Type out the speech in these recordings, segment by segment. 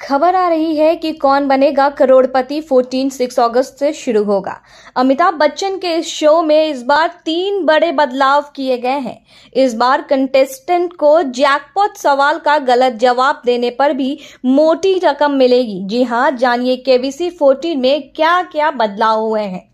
खबर आ रही है कि कौन बनेगा करोड़पति 6 अगस्त से शुरू होगा। अमिताभ बच्चन के इस शो में इस बार 3 बड़े बदलाव किए गए हैं। इस बार कंटेस्टेंट को जैकपॉट सवाल का गलत जवाब देने पर भी मोटी रकम मिलेगी। जी हां, जानिए केबीसी 14 में क्या क्या बदलाव हुए हैं।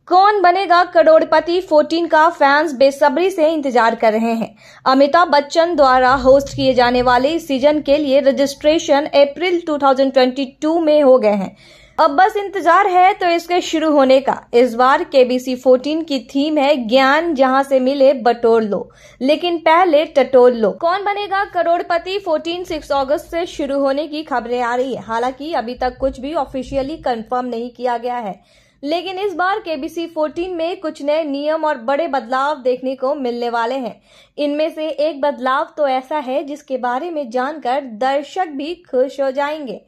कौन बनेगा करोड़पति 14 का फैंस बेसब्री से इंतजार कर रहे हैं। अमिताभ बच्चन द्वारा होस्ट किए जाने वाले इस सीजन के लिए रजिस्ट्रेशन अप्रैल 2022 में हो गए हैं। अब बस इंतजार है तो इसके शुरू होने का। इस बार केबीसी 14 की थीम है ज्ञान जहां से मिले बटोर लो, लेकिन पहले टटोल लो। कौन बनेगा करोड़पति 14 6 अगस्त से शुरू होने की खबरें आ रही है। हालांकि अभी तक कुछ भी ऑफिशियली कंफर्म नहीं किया गया है, लेकिन इस बार केबीसी 14 में कुछ नए नियम और बड़े बदलाव देखने को मिलने वाले हैं। इनमें से एक बदलाव तो ऐसा है जिसके बारे में जानकर दर्शक भी खुश हो जाएंगे।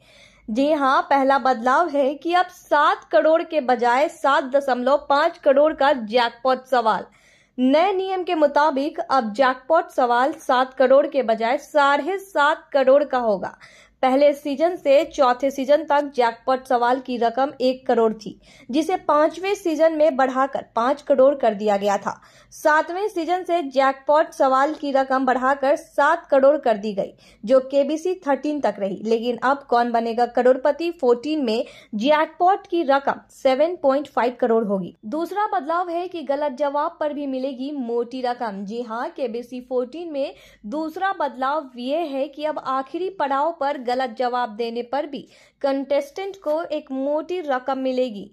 जी हां, पहला बदलाव है कि अब 7 करोड़ के बजाय 7.5 करोड़ का जैकपॉट सवाल। नए नियम के मुताबिक अब जैकपॉट सवाल 7 करोड़ के बजाय 7.5 करोड़ का होगा। पहले सीजन से चौथे सीजन तक जैकपॉट सवाल की रकम 1 करोड़ थी, जिसे 5वें सीजन में बढ़ाकर 5 करोड़ कर दिया गया था। 7वें सीजन से जैकपॉट सवाल की रकम बढ़ाकर 7 करोड़ कर दी गई, जो केबीसी 13 तक रही। लेकिन अब कौन बनेगा करोड़पति 14 में जैकपॉट की रकम 7.5 करोड़ होगी। दूसरा बदलाव है कि गलत जवाब पर भी मिलेगी मोटी रकम। जी हाँ, केबीसी 14 में दूसरा बदलाव ये है कि अब आखिरी पड़ाव पर गलत जवाब देने पर भी कंटेस्टेंट को एक मोटी रकम मिलेगी।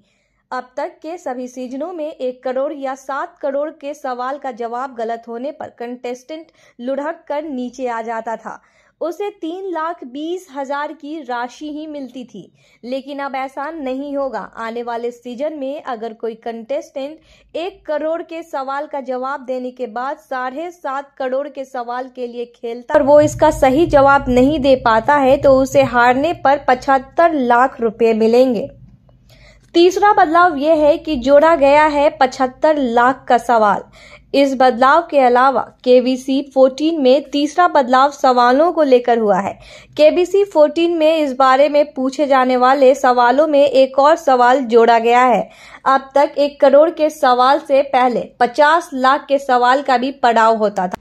अब तक के सभी सीजनों में 1 करोड़ या 7 करोड़ के सवाल का जवाब गलत होने पर कंटेस्टेंट लुढ़क कर नीचे आ जाता था। उसे 3,20,000 की राशि ही मिलती थी। लेकिन अब ऐसा नहीं होगा। आने वाले सीजन में अगर कोई कंटेस्टेंट 1 करोड़ के सवाल का जवाब देने के बाद 7.5 करोड़ के सवाल के लिए खेलता और वो इसका सही जवाब नहीं दे पाता है तो उसे हारने पर 75 लाख रुपए मिलेंगे। तीसरा बदलाव यह है कि जोड़ा गया है 75 लाख का सवाल। इस बदलाव के अलावा केबीसी 14 में तीसरा बदलाव सवालों को लेकर हुआ है। केबीसी 14 में इस बारे में पूछे जाने वाले सवालों में एक और सवाल जोड़ा गया है। अब तक 1 करोड़ के सवाल से पहले 50 लाख के सवाल का भी पड़ाव होता था।